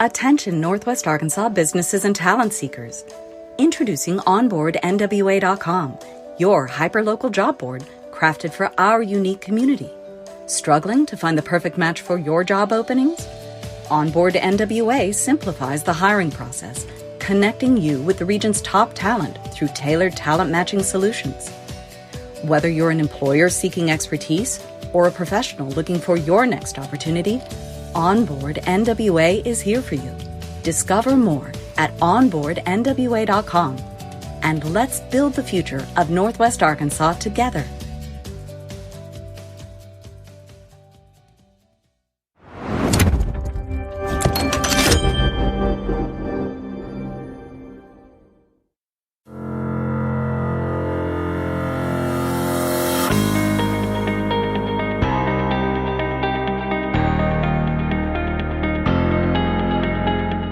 Attention Northwest Arkansas businesses and talent seekers. Introducing OnboardNWA.com, your hyperlocal job board crafted for our unique community. Struggling to find the perfect match for your job openings? Onboard NWA simplifies the hiring process, connecting you with the region's top talent through tailored talent matching solutions. Whether you're an employer seeking expertise or a professional looking for your next opportunity, Onboard NWA is here for you. Discover more at onboardnwa.com, and let's build the future of Northwest Arkansas together.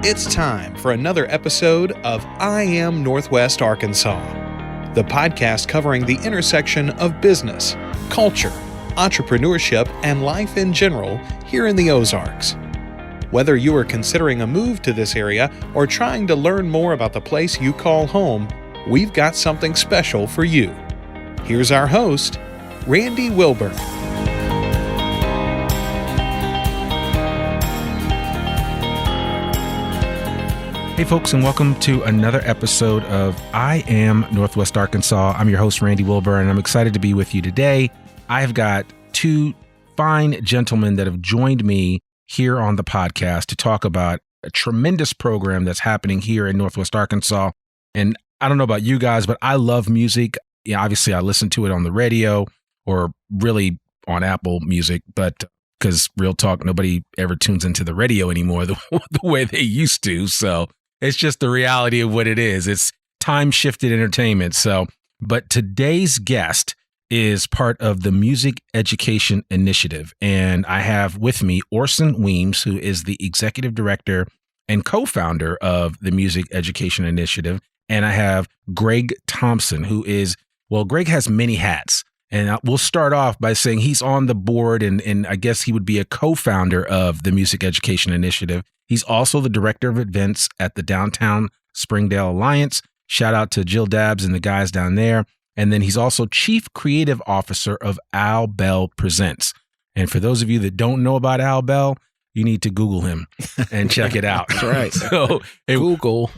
It's time for another episode of I Am Northwest Arkansas, the podcast covering the intersection of business, culture, entrepreneurship, and life in general here in the Ozarks. Whether you are considering a move to this area or trying to learn more about the place you call home, we've got something special for you. Here's our host, Randy Wilburn. Hey folks, and welcome to another episode of I Am Northwest Arkansas. I'm your host, Randy Wilburn, and I'm excited to be with you today. I've got two fine gentlemen that have joined me here on the podcast to talk about a tremendous program that's happening here in Northwest Arkansas. And I don't know about you guys, but I love music. Yeah, obviously I listen to it on the radio or really on Apple Music, but because real talk, nobody ever tunes into the radio anymore the way they used to. So it's just the reality of what it is. It's time-shifted entertainment. But today's guest is part of the Music Education Initiative. And I have with me Orson Weems, who is the executive director and co-founder of the Music Education Initiative. And I have Greg Thompson, who is, well, Greg has many hats. And we'll start off by saying he's on the board, and I guess he would be a co-founder of the Music Education Initiative. He's also the director of events at the Downtown Springdale Alliance. Shout out to Jill Dabbs and the guys down there. And then he's also chief creative officer of Al Bell Presents. And for those of you that don't know about Al Bell, you need to Google him and check it out. That's right. So Google,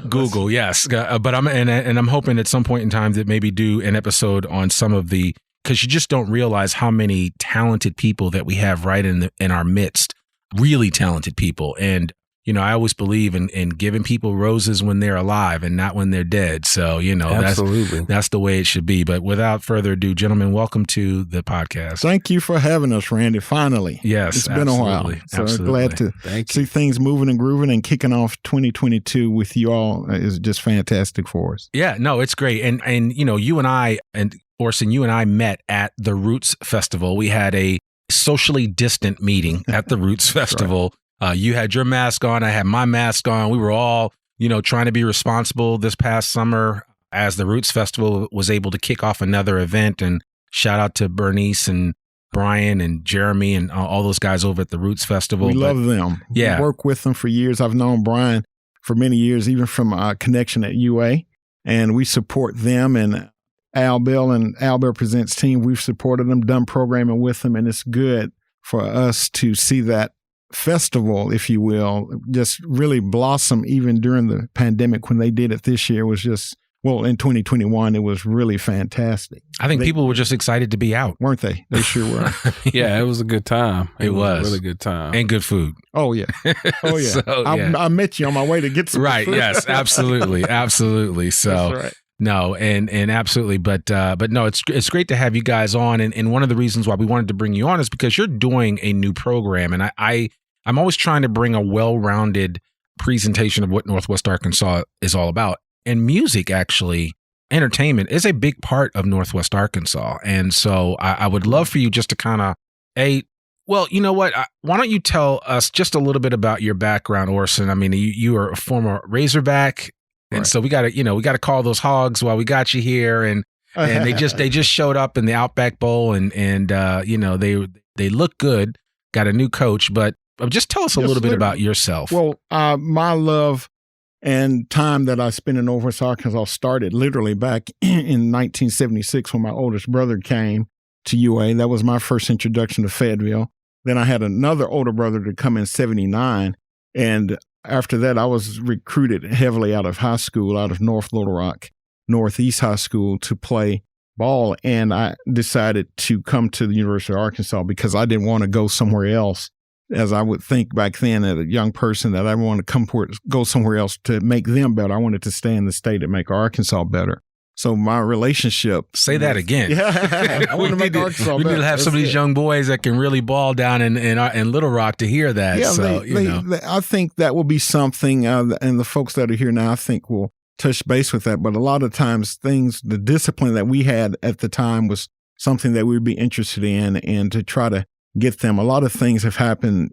yes. But I'm hoping at some point in time that maybe do an episode on some of the, because you just don't realize how many talented people that we have right in our midst, really talented people. And, you know, I always believe in giving people roses when they're alive and not when they're dead. So, you know, that's the way it should be. But without further ado, gentlemen, welcome to the podcast. Thank you for having us, Randy. Finally. Yes, it's been a while. So glad to see things moving and grooving, and kicking off 2022 with you all is just fantastic for us. Yeah, no, it's great. And you know, you and I, and Orson, you and I met at the Roots Festival. We had a socially distant meeting at the Roots Festival. Right. You had your mask on. I had my mask on. We were all, you know, trying to be responsible this past summer as the Roots Festival was able to kick off another event. And shout out to Bernice and Brian and Jeremy and all those guys over at the Roots Festival. We love them. Yeah. We work with them for years. I've known Brian for many years, even from a connection at UA. And we support them and Al Bell and Al Bell Presents team. We've supported them, done programming with them, and it's good for us to see that festival, if you will, just really blossom even during the pandemic. When they did it this year, was just, well, in 2021, it was really fantastic. I think people were just excited to be out. Weren't they? They sure were. Yeah, it was a good time. It was a really good time. And good food. Oh, yeah. Oh, yeah. So, yeah. I met you on my way to get some right, food. Yes, absolutely. Absolutely. So, that's right. No, and absolutely. But no, it's great to have you guys on. And one of the reasons why we wanted to bring you on is because you're doing a new program. And I'm always trying to bring a well-rounded presentation of what Northwest Arkansas is all about. And music, actually, entertainment is a big part of Northwest Arkansas. And so I would love for you just to kind of, well, you know what? Why don't you tell us just a little bit about your background, Orson? I mean, you are a former Razorback. And right. So we got to call those hogs while we got you here. And they just showed up in the Outback Bowl and you know, they look good, got a new coach, but just tell us a little bit about yourself. Well, my love and time that I spent in Northwest Arkansas started literally back in 1976 when my oldest brother came to UA. That was my first introduction to Fayetteville. Then I had another older brother to come in 79. And after that, I was recruited heavily out of high school, out of North Little Rock, Northeast High School, to play ball. And I decided to come to the University of Arkansas because I didn't want to go somewhere else. As I would think back then as a young person, that I wanted to go somewhere else to make them better. I wanted to stay in the state and make Arkansas better. So my relationship. Say that again. Yeah, I want to make Arkansas better. We need to have some of these young boys that can really ball down in Little Rock to hear that. Yeah, so, I think that will be something, and the folks that are here now, I think will touch base with that. But a lot of times the discipline that we had at the time was something that we'd be interested in, and to try to get them. A lot of things have happened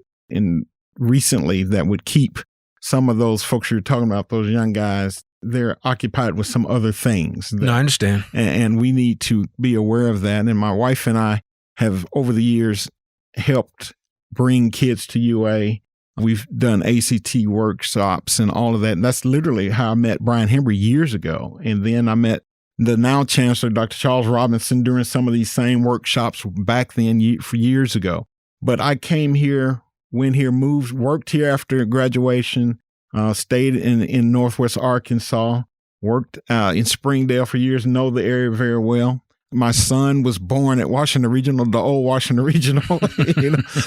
recently that would keep some of those folks you're talking about, those young guys, they're occupied with some other things. No, I understand. And we need to be aware of that. And my wife and I have, over the years, helped bring kids to UA. We've done ACT workshops and all of that. And that's literally how I met Brian Hembry years ago. And then I met the now Chancellor, Dr. Charles Robinson, during some of these same workshops back then for years ago. But I came here, went here, moved, worked here after graduation, stayed in Northwest Arkansas, worked in Springdale for years, know the area very well. My son was born at Washington Regional, the old Washington Regional.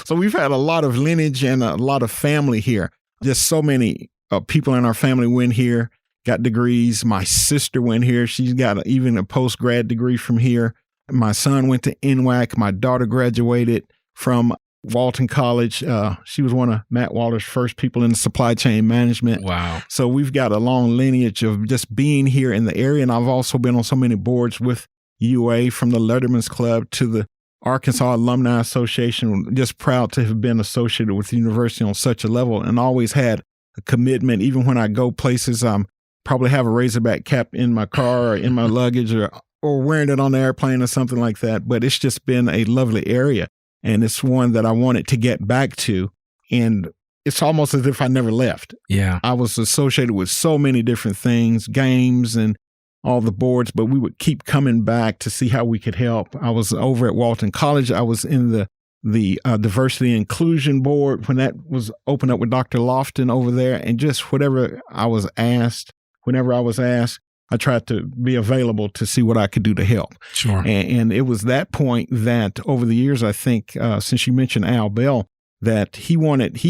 So we've had a lot of lineage and a lot of family here. Just so many people in our family went here, got degrees. My sister went here. She's got even a post-grad degree from here. My son went to NWAC. My daughter graduated from Walton College. She was one of Matt Walter's first people in supply chain management. Wow. So we've got a long lineage of just being here in the area. And I've also been on so many boards with UA, from the Letterman's Club to the Arkansas Alumni Association. Just proud to have been associated with the university on such a level, and always had a commitment. Even when I go places, probably have a Razorback cap in my car or in my luggage, or wearing it on the airplane or something like that. But it's just been a lovely area. And it's one that I wanted to get back to. And it's almost as if I never left. Yeah. I was associated with so many different things, games and all the boards, but we would keep coming back to see how we could help. I was over at Walton College. I was in the Diversity and Inclusion Board when that was opened up with Dr. Lofton over there. And just whenever I was asked, I tried to be available to see what I could do to help. Sure. And it was that point that over the years, I think, since you mentioned Al Bell, that he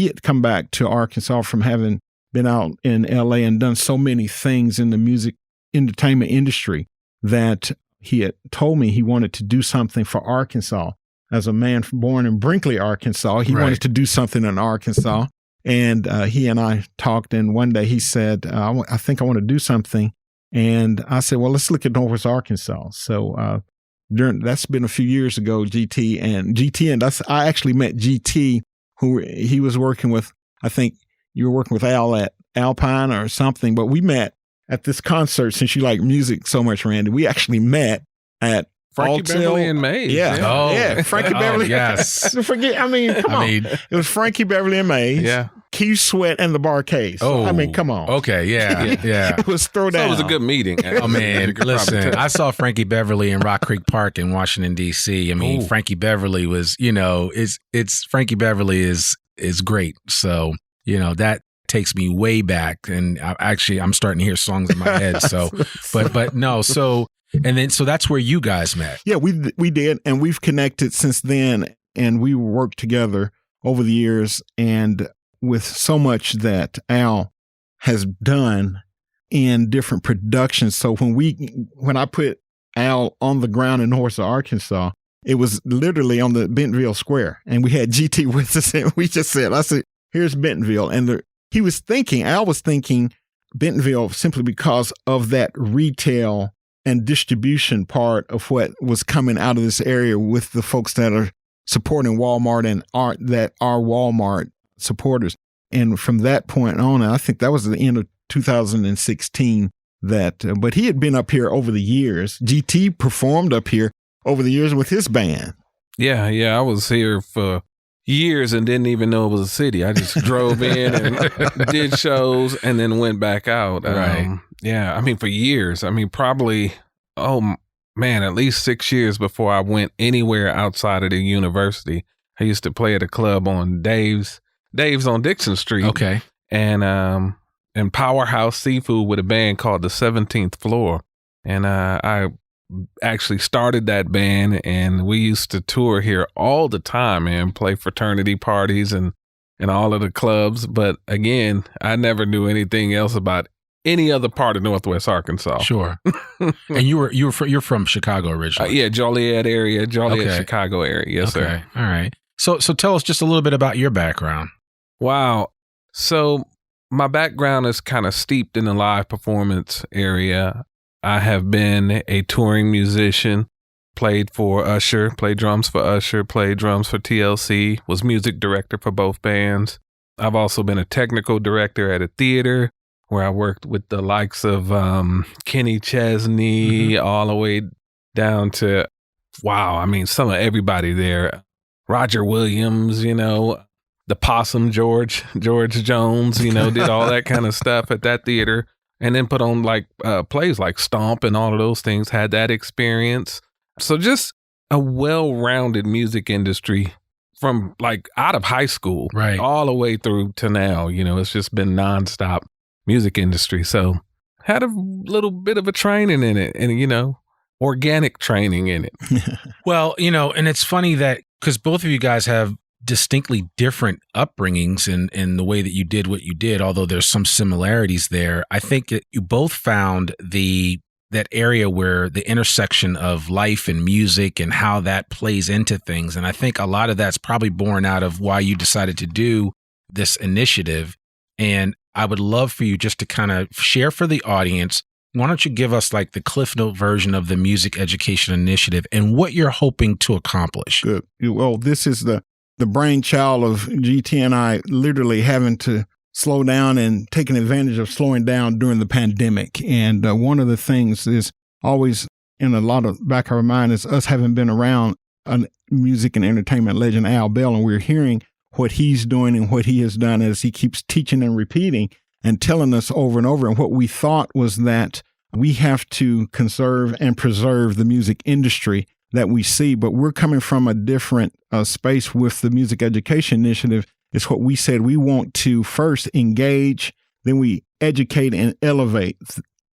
had come back to Arkansas from having been out in LA and done so many things in the music entertainment industry, that he had told me he wanted to do something for Arkansas. As a man born in Brinkley, Arkansas, he wanted to do something in Arkansas. And he and I talked, and one day he said, I think I want to do something. And I said, well, let's look at Northwest Arkansas. So that's been a few years ago, GT, and I actually met GT, who he was working with. I think you were working with Al at Alpine or something, but we met at this concert. Since you like music so much, Randy, we actually met at Frankie Beverly and Mays. Yeah. Oh, yeah. Frankie Beverly. Yes. Come on. It was Frankie Beverly and Mays. Yeah. Keith Sweat and the Bar-Kays. Oh, come on. Okay. Yeah. Yeah. It was throwdown. So it was a good meeting. Oh man, listen, I saw Frankie Beverly in Rock Creek Park in Washington, D.C. I mean, Frankie Beverly was, it's Frankie Beverly is great. So, that takes me way back, and I'm starting to hear songs in my head. So, but no, so. And then, so that's where you guys met. Yeah, we did. And we've connected since then, and we worked together over the years, and with so much that Al has done in different productions. So when I put Al on the ground in Northwest Arkansas, it was literally on the Bentonville Square, and we had GT with us, and we just said, I said, here's Bentonville. And Al was thinking Bentonville simply because of that retail and distribution part of what was coming out of this area with the folks that are supporting Walmart and that are Walmart supporters. And from that point on, I think that was the end of 2016, but he had been up here over the years. GT performed up here over the years with his band. Yeah. I was here for years and didn't even know it was a city. I just drove in and did shows and then went back out. Right. Yeah. I mean, for years. I mean, probably, at least 6 years before I went anywhere outside of the university. I used to play at a club on Dave's on Dixon Street. Okay. And Powerhouse Seafood with a band called the 17th Floor. And I actually started that band, and we used to tour here all the time and play fraternity parties and all of the clubs. But again, I never knew anything else about any other part of Northwest Arkansas. Sure. And you're from Chicago originally. Yeah, Joliet area, Chicago area. Yes, sir. All right. So tell us just a little bit about your background. Wow. So my background is kind of steeped in the live performance area. I have been a touring musician, played for Usher, played drums for Usher, played drums for TLC, was music director for both bands. I've also been a technical director at a theater where I worked with the likes of Kenny Chesney, all the way down to, some of everybody there. Roger Williams, the Possum George Jones, did all that kind of stuff at that theater. And then put on plays like Stomp and all of those things, had that experience. So just a well-rounded music industry from out of high school, right, all the way through to now. It's just been nonstop music industry. So had a little bit of a training in it and, organic training in it. Well, and it's funny that because both of you guys have distinctly different upbringings in the way that you did what you did, although there's some similarities there. I think that you both found that area where the intersection of life and music and how that plays into things. And I think a lot of that's probably born out of why you decided to do this initiative. And I would love for you just to kind of share for the audience. Why don't you give us the Cliff Note version of the Music Education Initiative and what you're hoping to accomplish? Good. Well, this is the brainchild of GT and I literally having to slow down and taking advantage of slowing down during the pandemic. And one of the things is always in a lot of back of our mind is us having been around a music and entertainment legend, Al Bell, and we're hearing what he's doing and what he has done as he keeps teaching and repeating and telling us over and over. And what we thought was that we have to conserve and preserve the music industry that we see, but we're coming from a different space with the Music Education Initiative. It's what we said. We want to first engage, then we educate and elevate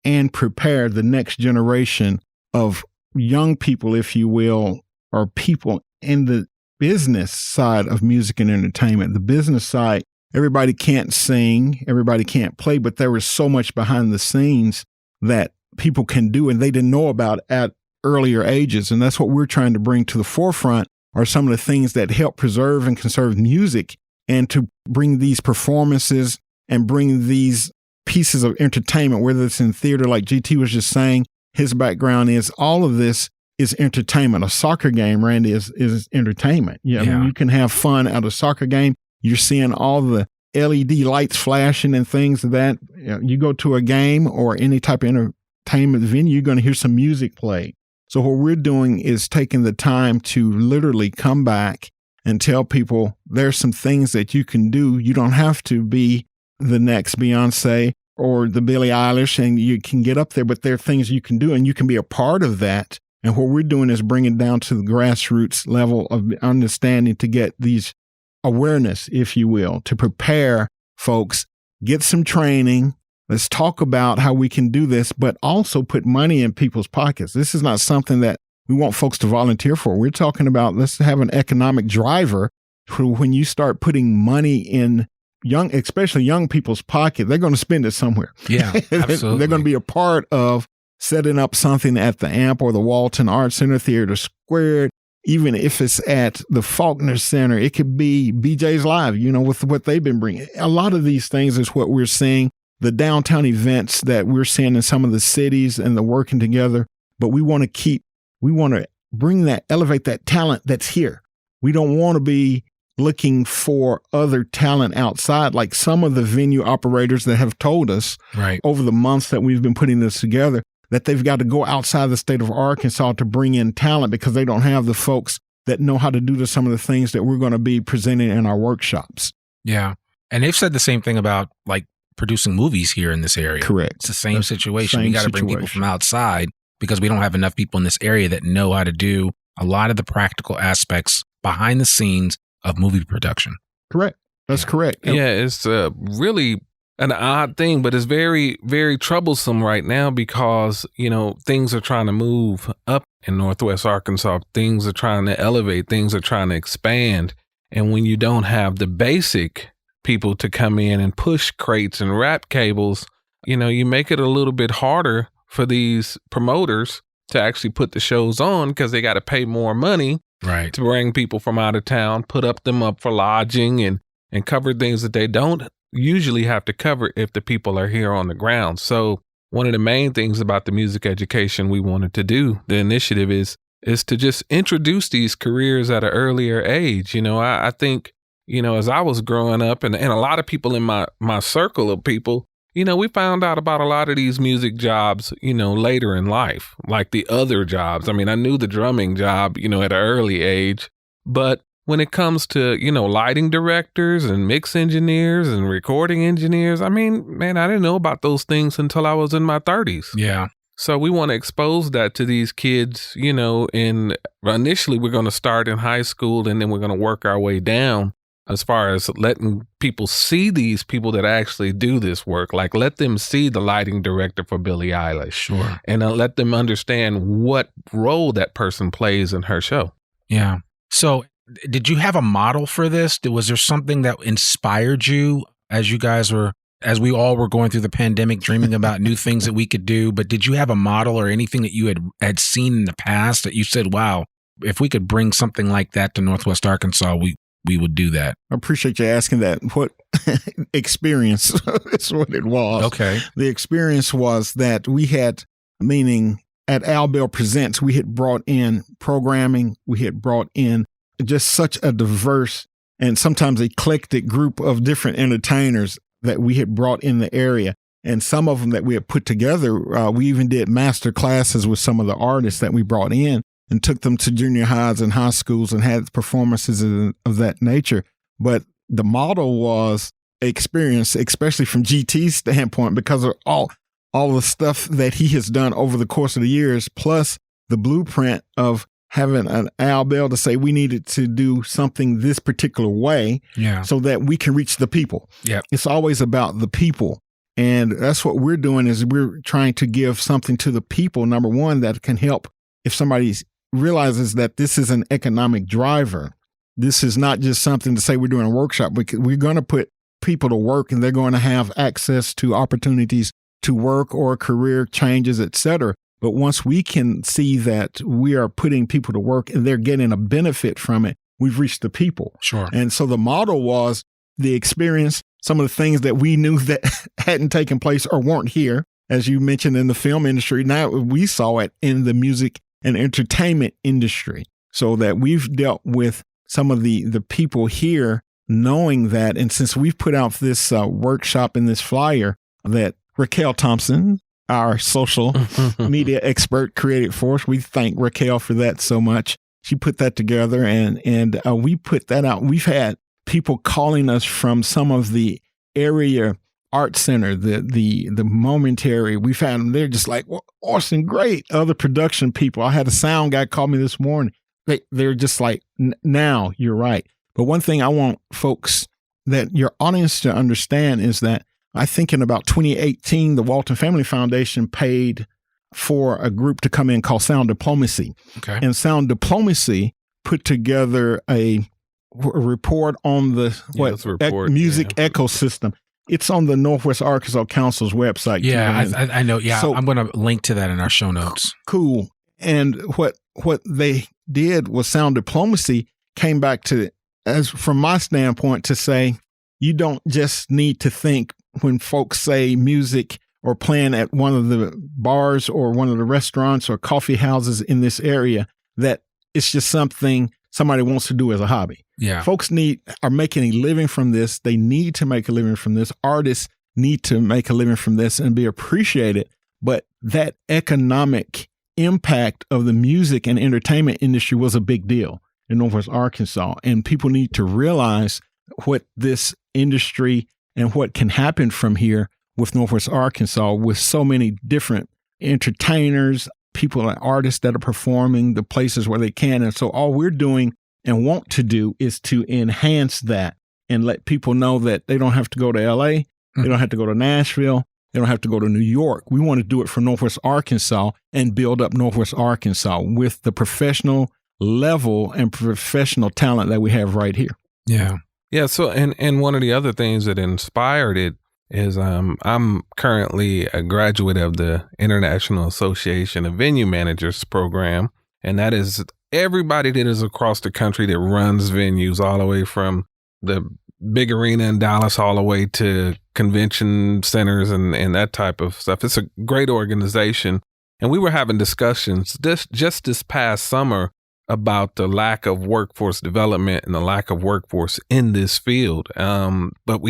and prepare the next generation of young people, if you will, or people in the business side of music and entertainment. The business side, everybody can't sing, everybody can't play, but there is so much behind the scenes that people can do and they didn't know about at earlier ages. And that's what we're trying to bring to the forefront are some of the things that help preserve and conserve music and to bring these performances and bring these pieces of entertainment, whether it's in theater, like GT was just saying, his background is all of this is entertainment. A soccer game, Randy, is entertainment. Yeah. I mean, you can have fun at a soccer game. You're seeing all the LED lights flashing and things that you go to a game or any type of entertainment venue, you're going to hear some music played. So what we're doing is taking the time to literally come back and tell people there's some things that you can do. You don't have to be the next Beyonce or the Billie Eilish and you can get up there, but there are things you can do and you can be a part of that. And what we're doing is bringing down to the grassroots level of understanding to get these awareness, if you will, to prepare folks, get some training. Let's talk about how we can do this, but also put money in people's pockets. This is not something that we want folks to volunteer for. We're talking about let's have an economic driver who, when you start putting money in especially young people's pocket, they're going to spend it somewhere. Yeah, absolutely. They're going to be a part of setting up something at the AMP or the Walton Arts Center, Theater Squared, even if it's at the Faulkner Center. It could be BJ's Live, with what they've been bringing. A lot of these things is what we're seeing. The downtown events that we're seeing in some of the cities and the working together, but we want to bring that, elevate that talent that's here. We don't want to be looking for other talent outside, like some of the venue operators that have told us over the months that we've been putting this together, that they've got to go outside the state of Arkansas to bring in talent because they don't have the folks that know how to do some of the things that we're going to be presenting in our workshops. Yeah. And they've said the same thing about like producing movies here in this area. Correct. It's the same situation. Same We got to bring people from outside because we don't have enough people in this area that know how to do a lot of the practical aspects behind the scenes of movie production. Correct. That's correct. Yeah, it's really an odd thing, but it's very, very troublesome right now because, things are trying to move up in Northwest Arkansas. Things are trying to elevate. Things are trying to expand. And when you don't have the basic people to come in and push crates and wrap cables, you make it a little bit harder for these promoters to actually put the shows on because they got to pay more money to bring people from out of town, put them up for lodging and cover things that they don't usually have to cover if the people are here on the ground. So one of the main things about the music education we wanted to do, the initiative is to just introduce these careers at an earlier age. I think, as I was growing up and a lot of people in my circle of people, we found out about a lot of these music jobs, later in life, like the other jobs. I mean, I knew the drumming job, at an early age, but when it comes to, lighting directors and mix engineers and recording engineers, I mean, man, I didn't know about those things until I was in my 30s. Yeah. So we want to expose that to these kids, and initially we're going to start in high school and then we're going to work our way down as far as letting people see these people that actually do this work. Like let them see the lighting director for Billie Eilish. Sure. And let them understand what role that person plays in her show. Yeah. So did you have a model for this? Was there something that inspired you as we all were going through the pandemic, dreaming about new things that we could do? But did you have a model or anything that you had seen in the past that you said, wow, if we could bring something like that to Northwest Arkansas, we would do that? I appreciate you asking that. What experience is what it was. Okay. The experience was that we had, meaning at Al Bell Presents, we had brought in programming. We had brought in just such a diverse and sometimes eclectic group of different entertainers that we had brought in the area. And some of them that we had put together, we even did master classes with some of the artists that we brought in and took them to junior highs and high schools and had performances of that nature. But the model was experience, especially from GT's standpoint, because of all the stuff that he has done over the course of the years, plus the blueprint of having an Al Bell to say we needed to do something this particular way so that we can reach the people. Yeah. It's always about the people. And that's what we're doing is we're trying to give something to the people, number one, that can help if somebody realizes that this is an economic driver. This is not just something to say we're doing a workshop. We're going to put people to work and they're going to have access to opportunities to work or career changes, et cetera. But once we can see that we are putting people to work and they're getting a benefit from it, we've reached the people. Sure. And so the model was the experience, some of the things that we knew that hadn't taken place or weren't here, as you mentioned in the film industry. Now we saw it in the music and entertainment industry, so that we've dealt with some of the people here knowing that. And since we've put out this workshop in this flyer that Raquel Thompson, our social media expert, created for us. We thank Raquel for that so much. She put that together and we put that out. We've had people calling us from some of the area art center, the momentary. We've had them. They're just like, well, Austin, great. Other production people. I had a sound guy call me this morning. They're just like, now you're right. But one thing I want folks, that your audience to understand, is that I think in about 2018, the Walton Family Foundation paid for a group to come in called Sound Diplomacy. Okay. And Sound Diplomacy put together a report on the music ecosystem. It's on the Northwest Arkansas Council's website. Yeah, I know. Yeah, so, I'm going to link to that in our show notes. Cool. And what they did was Sound Diplomacy came back to, as from my standpoint, to say, you don't just need to think when folks say music or playing at one of the bars or one of the restaurants or coffee houses in this area, that it's just something somebody wants to do as a hobby. Yeah. Folks are making a living from this. They need to make a living from this. Artists need to make a living from this and be appreciated. But that economic impact of the music and entertainment industry was a big deal. in Northwest Arkansas. And people need to realize what this industry and what can happen from here with Northwest Arkansas, with so many different entertainers, people and artists that are performing the places where they can. And so all we're doing and want to do is to enhance that and let people know that they don't have to go to LA. They don't have to go to Nashville. They don't have to go to New York. We want to do it for Northwest Arkansas and build up Northwest Arkansas with the professional level and professional talent that we have right here. Yeah. Yeah. So, and one of the other things that inspired it is I'm currently a graduate of the International Association of Venue Managers program. And that is everybody that is across the country that runs venues, all the way from the big arena in Dallas all the way to convention centers and that type of stuff. It's a great organization. And we were having discussions just this past summer about the lack of workforce development and the lack of workforce in this field. But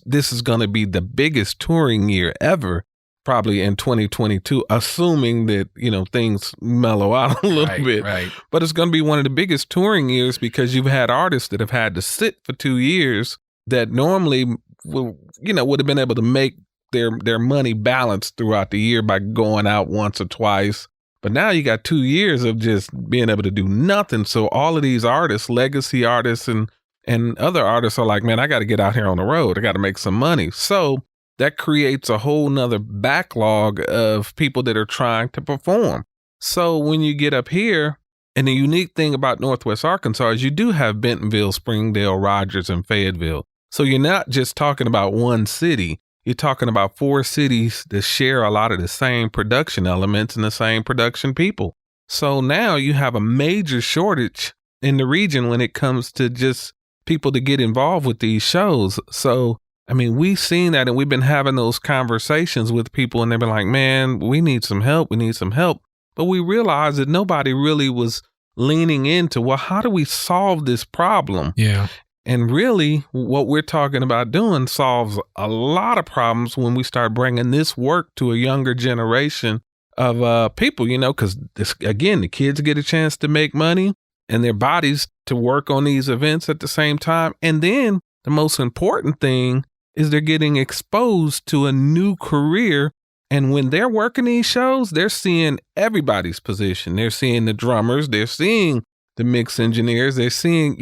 this is going to be the biggest touring year ever, probably in 2022, assuming that, things mellow out a little bit. Right. But it's going to be one of the biggest touring years because you've had artists that have had to sit for 2 years that normally would have been able to make their money balanced throughout the year by going out once or twice. But now you got 2 years of just being able to do nothing. So all of these artists, legacy artists and other artists are like, man, I got to get out here on the road. I got to make some money. So that creates a whole nother backlog of people that are trying to perform. So when you get up here, and the unique thing about Northwest Arkansas is you do have Bentonville, Springdale, Rogers, and Fayetteville. So you're not just talking about one city. You're talking about 4 cities that share a lot of the same production elements and the same production people. So now you have a major shortage in the region when it comes to just people to get involved with these shows. So, I mean, we've seen that and we've been having those conversations with people and they've been like, man, we need some help. We need some help. But we realized that nobody really was leaning into, well, how do we solve this problem? Yeah. And really, what we're talking about doing solves a lot of problems when we start bringing this work to a younger generation of people, because, again, the kids get a chance to make money and their bodies to work on these events at the same time. And then the most important thing is they're getting exposed to a new career. And when they're working these shows, they're seeing everybody's position. They're seeing the drummers. They're seeing the mix engineers. They're seeing,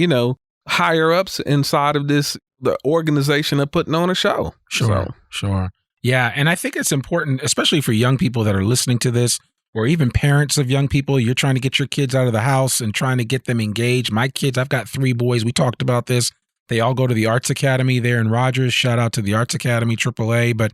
higher ups inside of the organization of putting on a show. Sure. Yeah. And I think it's important, especially for young people that are listening to this, or even parents of young people. You're trying to get your kids out of the house and trying to get them engaged. My kids, I've got 3 boys. We talked about this. They all go to the Arts Academy there in Rogers. Shout out to the Arts Academy, AAA. But,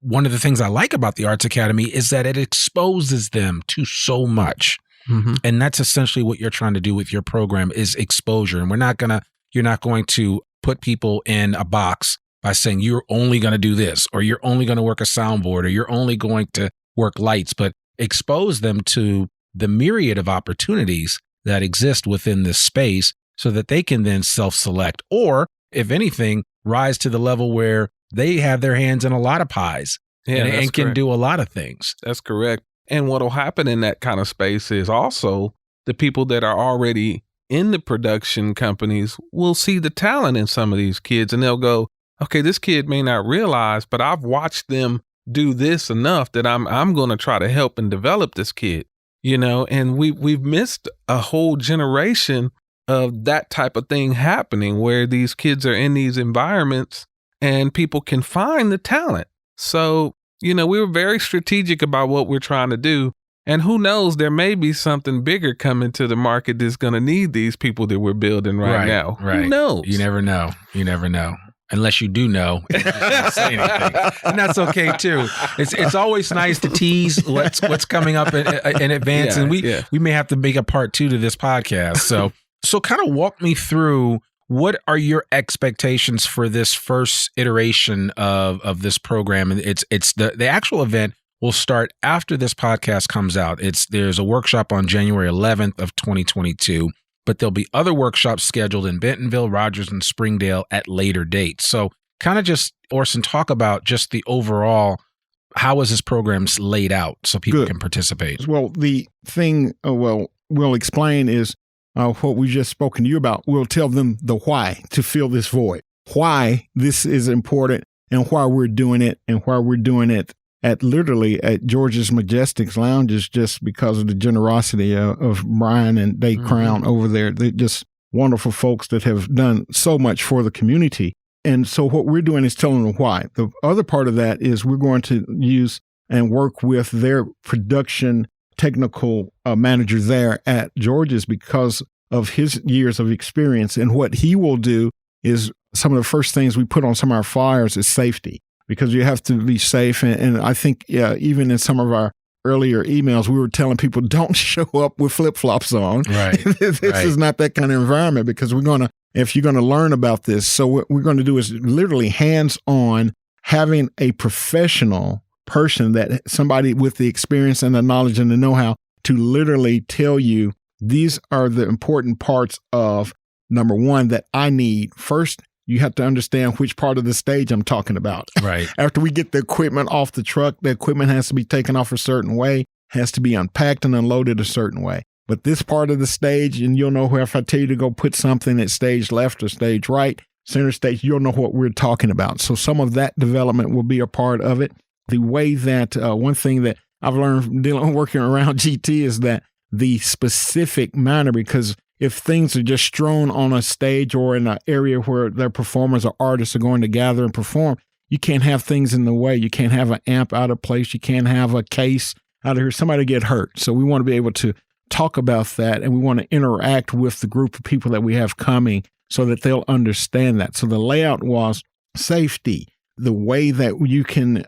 one of the things I like about the Arts Academy is that it exposes them to so much. Mm-hmm. And that's essentially what you're trying to do with your program is exposure. And you're not going to put people in a box by saying you're only going to do this, or you're only going to work a soundboard, or you're only going to work lights, but expose them to the myriad of opportunities that exist within this space so that they can then self-select, or if anything, rise to the level where they have their hands in a lot of pies and can do a lot of things. That's correct. And what will happen in that kind of space is also the people that are already in the production companies will see the talent in some of these kids and they'll go, okay, this kid may not realize, but I've watched them do this enough that I'm going to try to help and develop this kid, and we've missed a whole generation of that type of thing happening where these kids are in these environments and people can find the talent. So, we were very strategic about what we're trying to do. And who knows, there may be something bigger coming to the market that's going to need these people that we're building right now. Right. Who knows? You never know. Unless you do know, you just don't say anything. And that's okay too. It's always nice to tease what's coming up in advance. And we may have to make a part 2 to this podcast. So kind of walk me through, what are your expectations for this first iteration of this program? And it's the actual event will start after this podcast comes out. There's a workshop on January 11th of 2022, but there'll be other workshops scheduled in Bentonville, Rogers, and Springdale at later dates. So kind of just, Orson, talk about just the overall, how is this program laid out so people can participate? Well, the thing, we'll explain is what we've just spoken to you about. We'll tell them the why to fill this void, why this is important and why we're doing it and why we're doing it at George's Majestics Lounges, just because of the generosity of Brian and Day Crown over there. They're just wonderful folks that have done so much for the community. And so what we're doing is telling them why. The other part of that is we're going to use and work with their production technical manager there at George's because of his years of experience. And what he will do is some of the first things we put on some of our flyers is safety, because you have to be safe. And I think even in some of our earlier emails, we were telling people don't show up with flip-flops on. Right. This is not that kind of environment, because if you're going to learn about this. So what we're going to do is literally hands-on, having a professional person, that somebody with the experience and the knowledge and the know-how to literally tell you, these are the important parts of number one that I need. First, you have to understand which part of the stage I'm talking about. Right. After we get the equipment off the truck, the equipment has to be taken off a certain way, has to be unpacked and unloaded a certain way. But this part of the stage, and you'll know if I tell you to go put something at stage left or stage right, center stage, you'll know what we're talking about. So some of that development will be a part of it. The way that one thing that I've learned working around GT is that the specific manner, because if things are just strewn on a stage or in an area where their performers or artists are going to gather and perform, you can't have things in the way. You can't have an amp out of place. You can't have a case out of here. Somebody get hurt. So we want to be able to talk about that, and we want to interact with the group of people that we have coming so that they'll understand that. So the layout was safety, the way that you can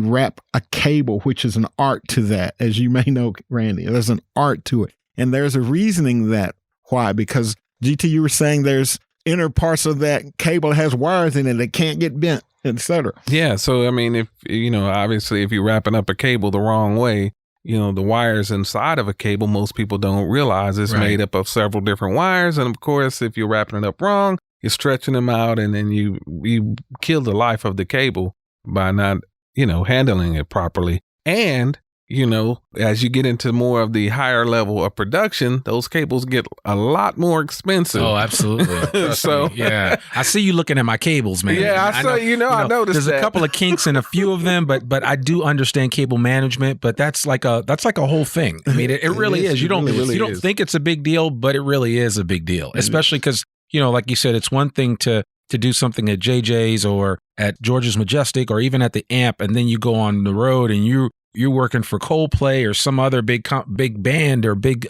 wrap a cable, which is an art to that, as you may know, Randy. There's an art to it. And there's a reasoning that why, because GT, you were saying there's inner parts of that cable has wires in it that can't get bent, et cetera. Yeah. So, I mean, if, obviously if you're wrapping up a cable the wrong way, the wires inside of a cable, most people don't realize it's made up of several different wires. And of course, if you're wrapping it up wrong, you're stretching them out, and then you kill the life of the cable by not, handling it properly. And, as you get into more of the higher level of production, those cables get a lot more expensive. Oh, absolutely. So, yeah, I see you looking at my cables, man. Yeah, I noticed there's a couple of kinks in a few of them, but I do understand cable management, but that's like a whole thing. I mean, it really is. You don't think it's a big deal, but it really is a big deal, especially because, like you said, it's one thing to do something at JJ's or at George's Majestic or even at the Amp, and then you go on the road and you're working for Coldplay or some other big band or big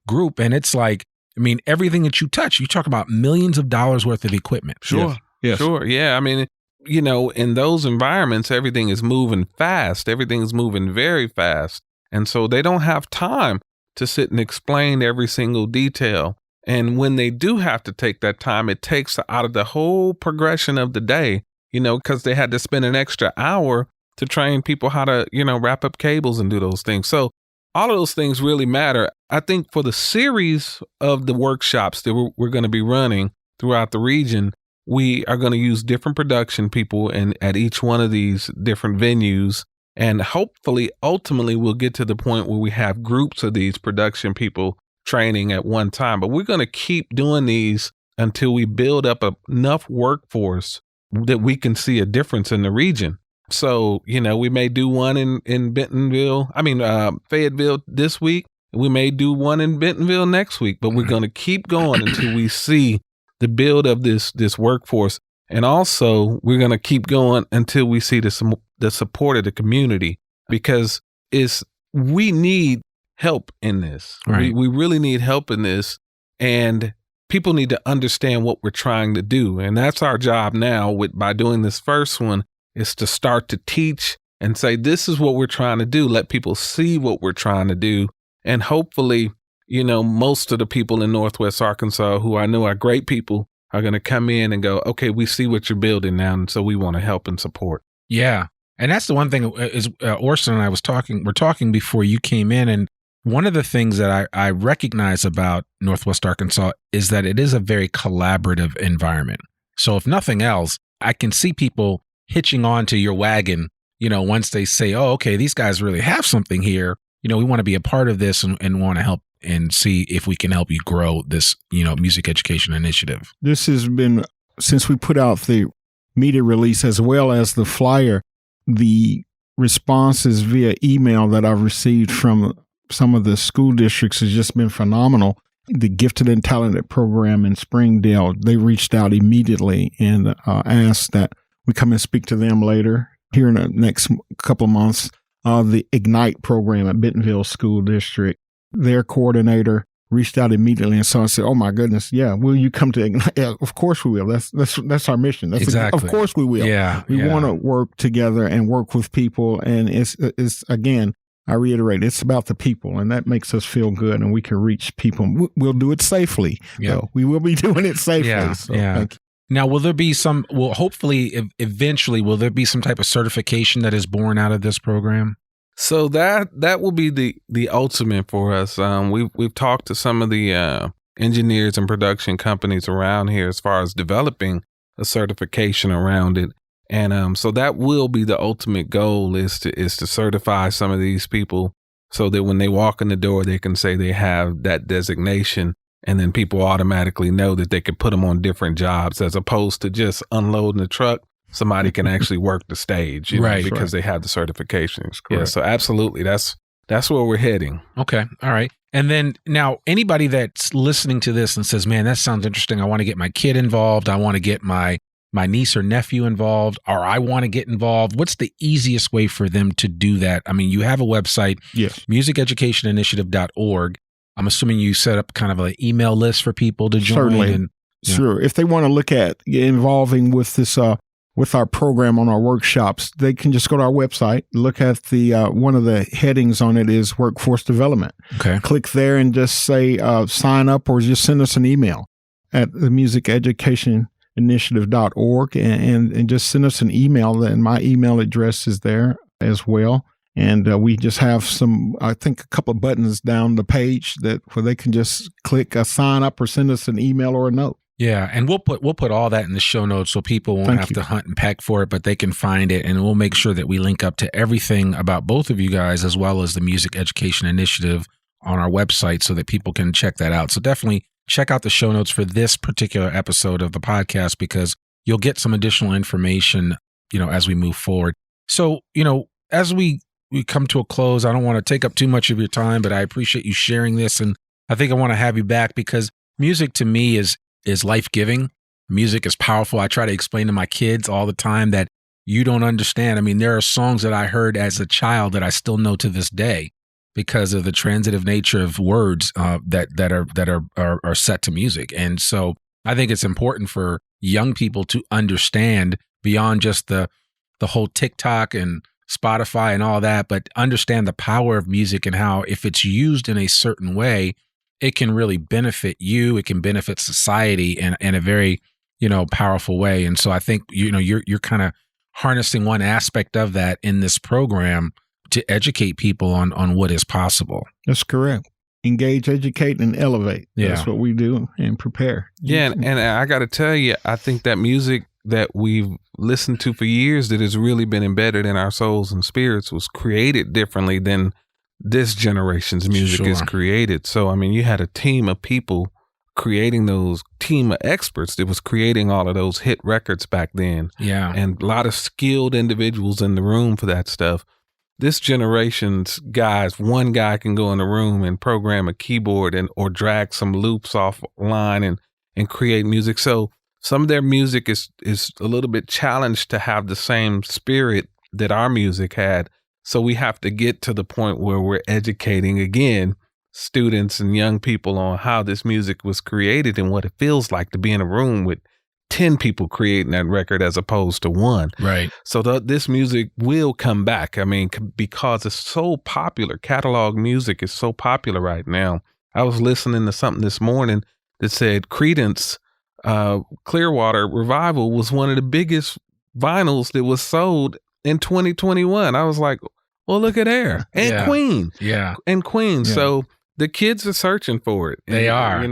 group, and it's like, I mean, everything that you touch, you talk about millions of dollars worth of equipment. Sure. Yes. Sure. Yeah. I mean, in those environments, everything is moving fast. Everything is moving very fast, and so they don't have time to sit and explain every single detail. And when they do have to take that time, it takes out of the whole progression of the day, because they had to spend an extra hour to train people how to, wrap up cables and do those things. So all of those things really matter. I think for the series of the workshops that we're going to be running throughout the region, we are going to use different production people at each one of these different venues. And hopefully, ultimately, we'll get to the point where we have groups of these production people training at one time. But we're going to keep doing these until we build up enough workforce that we can see a difference in the region. So, we may do one in Fayetteville this week. We may do one in Bentonville next week, but we're going to keep going until we see the build of this workforce. And also, we're going to keep going until we see the support of the community, because we need help in this. Right. We really need help in this, and people need to understand what we're trying to do. And that's our job now by doing this first one, is to start to teach and say, this is what we're trying to do. Let people see what we're trying to do. And hopefully, most of the people in Northwest Arkansas who I know are great people are going to come in and go, okay, we see what you're building now, and so we want to help and support. Yeah. And that's the one thing is Orson and I we're talking before you came in, and one of the things that I recognize about Northwest Arkansas is that it is a very collaborative environment. So if nothing else, I can see people hitching on to your wagon, once they say, oh, okay, these guys really have something here. We want to be a part of this and want to and see if we can help you grow this, music education initiative. This has been, since we put out the media release as well as the flyer, the responses via email that I've received from some of the school districts has just been phenomenal. The Gifted and Talented program in Springdale, they reached out immediately and asked that we come and speak to them later here in the next couple of months. The Ignite program at Bentonville School District, their coordinator reached out immediately, and so I said, "Oh my goodness, yeah, will you come to Ignite?" Yeah, of course we will. That's our mission. Exactly. Of course we will. Yeah, we want to work together and work with people, and it's again, I reiterate, it's about the people, and that makes us feel good, and we can reach people. We'll do it safely. Yeah, we will be doing it safely. Yeah, so Thank you. Now, will there be hopefully, eventually, will there be some type of certification that is born out of this program? So that will be the ultimate for us. We've talked to some of the engineers and production companies around here as far as developing a certification around it, and so that will be the ultimate goal is to certify some of these people so that when they walk in the door, they can say they have that designation, and then people automatically know that they can put them on different jobs as opposed to just unloading the truck. Somebody can actually work the stage, right? Because they have the certifications. Yeah, so absolutely, that's where we're heading. Okay, all right. And then now, anybody that's listening to this and says, "Man, that sounds interesting. I want to get my kid involved. I want to get my niece or nephew involved, or I want to get involved." What's the easiest way for them to do that? I mean, you have a website, yes, musiceducationinitiative.org. I'm assuming you set up kind of an email list for people to join. Certainly. Sure. If they want to look at involving with this. With our program on our workshops, they can just go to our website, look at the one of the headings on it is workforce development. Okay. Click there and just say sign up, or just send us an email at the musiceducationinitiative.org and just send us an email. And my email address is there as well. And we just have I think a couple of buttons down the page where they can just click a sign up or send us an email or a note. Yeah, and we'll put all that in the show notes so people won't have to hunt and peck for it, but they can find it, and we'll make sure that we link up to everything about both of you guys as well as the Music Education Initiative on our website so that people can check that out. So definitely check out the show notes for this particular episode of the podcast because you'll get some additional information, as we move forward. So, as we come to a close, I don't want to take up too much of your time, but I appreciate you sharing this, and I think I want to have you back because music to me is life-giving. Music is powerful. I try to explain to my kids all the time that you don't understand. I mean, there are songs that I heard as a child that I still know to this day because of the transitive nature of words that are set to music. And so I think it's important for young people to understand beyond just the whole TikTok and Spotify and all that, but understand the power of music and how if it's used in a certain way, it can really benefit you. It can benefit society in a very, powerful way. And so I think, you're kind of harnessing one aspect of that in this program to educate people on what is possible. That's correct. Engage, educate, and elevate. Yeah. That's what we do and prepare. Yeah. And I got to tell you, I think that music that we've listened to for years that has really been embedded in our souls and spirits was created differently than this generation's music is created. So, I mean, you had a team of people creating those team of experts that was creating all of those hit records back then. Yeah. And a lot of skilled individuals in the room for that stuff. This generation's guys, one guy can go in the room and program a keyboard or drag some loops offline and create music. So some of their music is a little bit challenged to have the same spirit that our music had. So we have to get to the point where we're educating, again, students and young people on how this music was created and what it feels like to be in a room with 10 people creating that record as opposed to one. Right. So this music will come back. I mean, because it's so popular. Catalog music is so popular right now. I was listening to something this morning that said Creedence Clearwater Revival was one of the biggest vinyls that was sold in 2021. I was like, well, look at there. And Queen. Yeah. And Queen. Yeah. So the kids are searching for it. They are.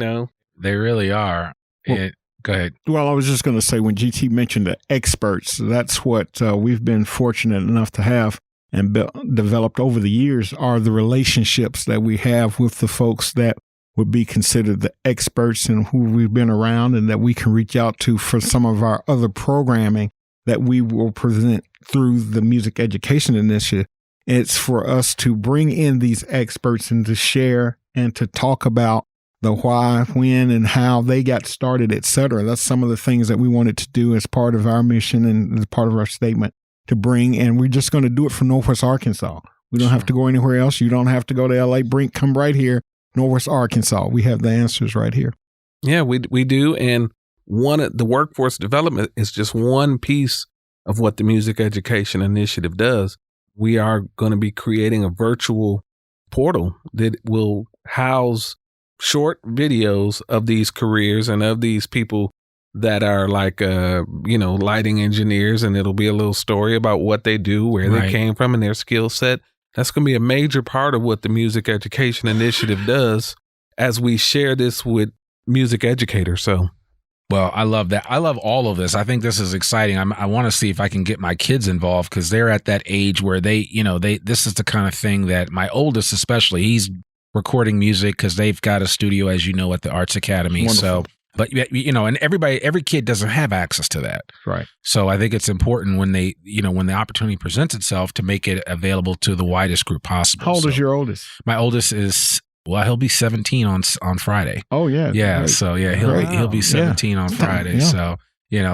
They really are. Well, go ahead. Well, I was just going to say when GT mentioned the experts, that's what we've been fortunate enough to have and developed over the years are the relationships that we have with the folks that would be considered the experts and who we've been around and that we can reach out to for some of our other programming that we will present through the Music Education Initiative. It's for us to bring in these experts and to share and to talk about the why, when, and how they got started, et cetera. That's some of the things that we wanted to do as part of our mission and as part of our statement to bring. And we're just going to do it for Northwest Arkansas. We don't have to go anywhere else. You don't have to go to L.A. Come right here, Northwest Arkansas. We have the answers right here. Yeah, we do. And the workforce development is just one piece of what the Music Education Initiative does. We are going to be creating a virtual portal that will house short videos of these careers and of these people that are like, lighting engineers. And it'll be a little story about what they do, where they came from and their skill set. That's going to be a major part of what the Music Education Initiative does as we share this with music educators. So, well, I love that. I love all of this. I think this is exciting. I want to see if I can get my kids involved because they're at that age where this is the kind of thing that my oldest, especially, he's recording music because they've got a studio, as you know, at the Arts Academy. Wonderful. So, but and every kid doesn't have access to that. Right. So I think it's important when when the opportunity presents itself to make it available to the widest group possible. How old is your oldest? My oldest is, he'll be 17 on Friday. Oh yeah. Yeah. Great. So yeah, he'll be 17 on Friday. Yeah. So,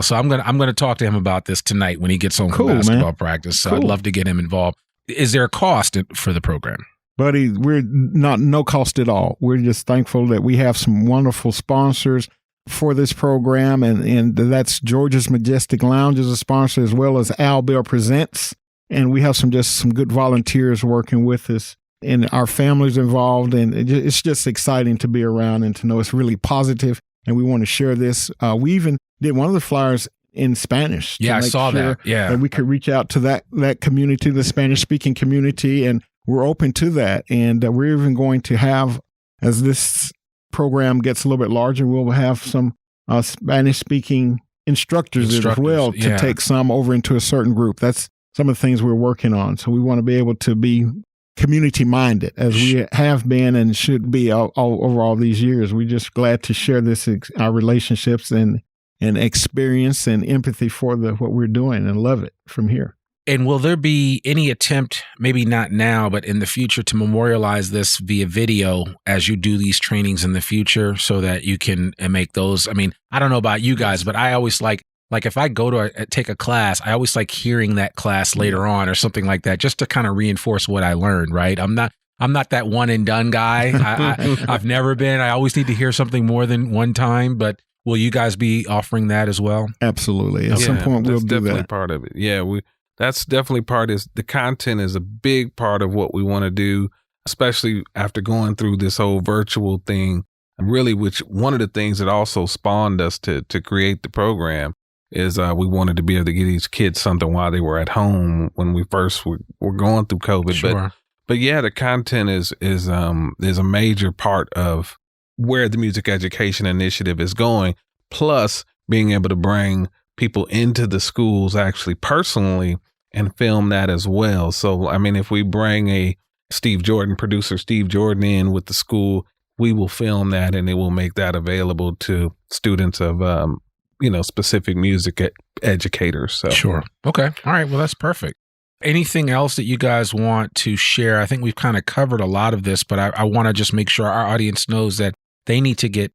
so I'm going to talk to him about this tonight when he gets home from basketball practice. So I'd love to get him involved. Is there a cost for the program? Buddy, we're no cost at all. We're just thankful that we have some wonderful sponsors for this program, and that's Georgia's Majestic Lounge as a sponsor, as well as Al Bell Presents. And we have some good volunteers working with us, and our families involved, and it's just exciting to be around and to know it's really positive, and we want to share this. We even did one of the flyers in Spanish. Yeah, I saw that. Yeah, that we could reach out to that community, the Spanish-speaking community, and we're open to that. And we're even going to have, as this program gets a little bit larger, we'll have some Spanish-speaking instructors as well to take some over into a certain group. That's some of the things we're working on. So we want to be able to be community-minded, as we have been and should be all over all these years. We're just glad to share this, our relationships and experience and empathy for what we're doing, and love it from here. And will there be any attempt, maybe not now, but in the future, to memorialize this via video as you do these trainings in the future so that you can make those? I mean, I don't know about you guys, but I always like if I go to take a class, I always like hearing that class later on or something like that, just to kind of reinforce what I learned, right? I'm not that one and done guy. I've never been. I always need to hear something more than one time, but will you guys be offering that as well? Absolutely. At some point, we'll do that. That's definitely part of it. Yeah, that's definitely the content is a big part of what we want to do, especially after going through this whole virtual thing. And really, which one of the things that also spawned us to create the program is we wanted to be able to give these kids something while they were at home when we first were going through COVID. Sure. But yeah, the content is a major part of where the Music Education Initiative is going, plus being able to bring people into the schools actually personally and film that as well. So, I mean, if we bring producer Steve Jordan in with the school, we will film that and it will make that available to students of, specific music educators. So. Sure. Okay. All right. Well, that's perfect. Anything else that you guys want to share? I think we've kind of covered a lot of this, but I want to just make sure our audience knows that they need to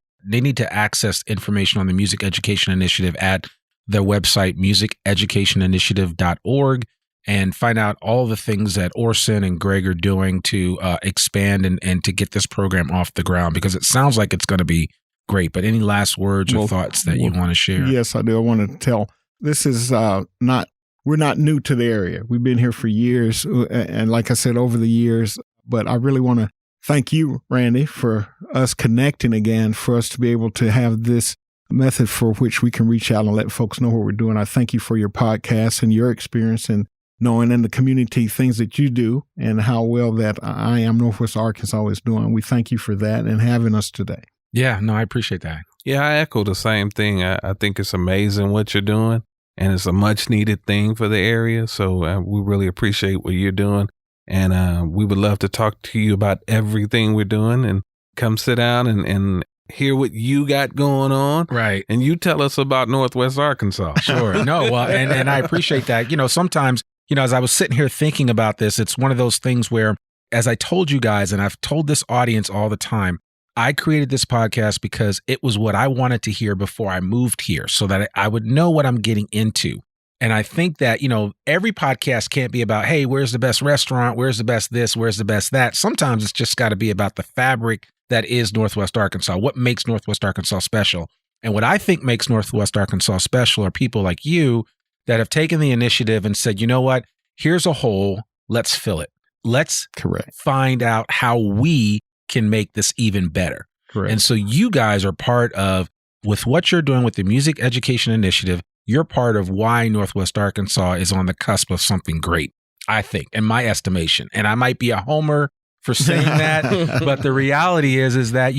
access information on the Music Education Initiative at their website, musiceducationinitiative.org, and find out all the things that Orson and Greg are doing to expand and to get this program off the ground, because it sounds like it's going to be great. But any last words or thoughts that you want to share? Yes, I do. I want to tell, this is we're not new to the area. We've been here for years, and like I said, over the years, but I really want to thank you, Randy, for us connecting again, for us to be able to have this method for which we can reach out and let folks know what we're doing. I thank you for your podcast and your experience and knowing in the community things that you do and how well that I Am Northwest Arkansas is doing. We thank you for that and having us today. Yeah, no, I appreciate that. Yeah, I echo the same thing. I think it's amazing what you're doing. and it's a much needed thing for the area. So we really appreciate what you're doing. And we would love to talk to you about everything we're doing, and come sit down and hear what you got going on. Right. And you tell us about Northwest Arkansas. Sure. No, well, and I appreciate that. Sometimes, as I was sitting here thinking about this, it's one of those things where, as I told you guys, and I've told this audience all the time, I created this podcast because it was what I wanted to hear before I moved here, so that I would know what I'm getting into. And I think that, every podcast can't be about, hey, where's the best restaurant? Where's the best this? Where's the best that? Sometimes it's just got to be about the fabric that is Northwest Arkansas. What makes Northwest Arkansas special? And what I think makes Northwest Arkansas special are people like you that have taken the initiative and said, you know what? Here's a hole. Let's fill it. Let's find out how we can make this even better. Correct. And so you guys are part of, with what you're doing with the Music Education Initiative, you're part of why Northwest Arkansas is on the cusp of something great, I think, in my estimation. And I might be a homer for saying that, but the reality is that,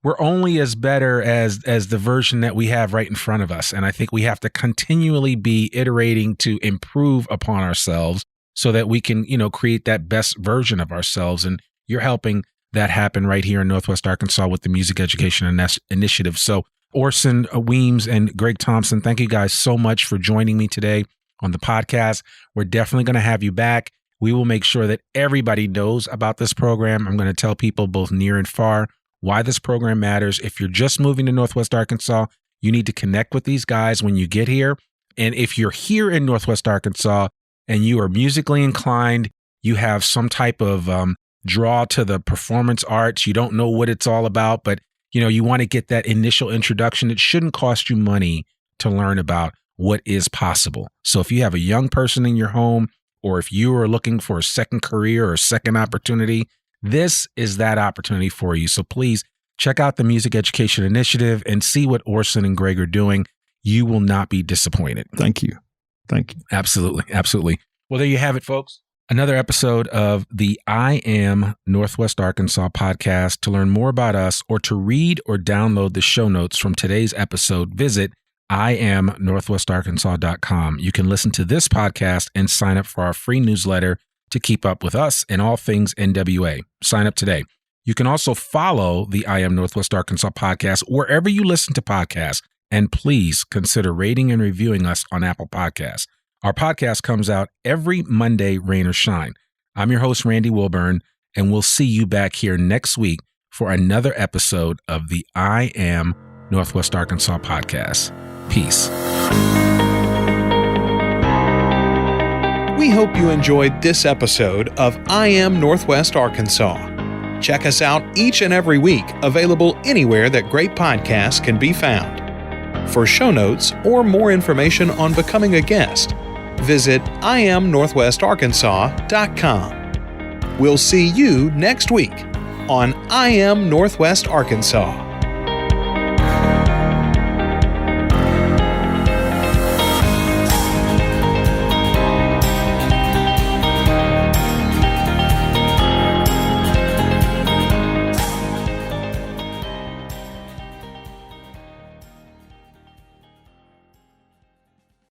we're only as better as the version that we have right in front of us. And I think we have to continually be iterating to improve upon ourselves so that we can, create that best version of ourselves. And you're helping that happen right here in Northwest Arkansas with the Music Education Initiative. So Orson Weems and Greg Thompson, thank you guys so much for joining me today on the podcast. We're definitely going to have you back. We will make sure that everybody knows about this program. I'm going to tell people both near and far why this program matters. If you're just moving to Northwest Arkansas, you need to connect with these guys when you get here. And if you're here in Northwest Arkansas and you are musically inclined, you have some type of draw to the performance arts, you don't know what it's all about, but you want to get that initial introduction. It shouldn't cost you money to learn about what is possible. So if you have a young person in your home, or if you are looking for a second career or a second opportunity, this is that opportunity for you. So please check out the Music Education Initiative and see what Orson and Greg are doing. You will not be disappointed. Thank you. Thank you. Absolutely. Absolutely. Well, there you have it, folks. Another episode of the I Am Northwest Arkansas podcast. To learn more about us or to read or download the show notes from today's episode, visit IamNorthwestArkansas.com. You can listen to this podcast and sign up for our free newsletter to keep up with us and all things NWA. Sign up today. You can also follow the I Am Northwest Arkansas podcast wherever you listen to podcasts. And please consider rating and reviewing us on Apple Podcasts. Our podcast comes out every Monday, rain or shine. I'm your host, Randy Wilburn, and we'll see you back here next week for another episode of the I Am Northwest Arkansas podcast. Peace. We hope you enjoyed this episode of I Am Northwest Arkansas. Check us out each and every week, available anywhere that great podcasts can be found. For show notes or more information on becoming a guest, visit IamNorthwestArkansas.com. We'll see you next week on I Am Northwest Arkansas.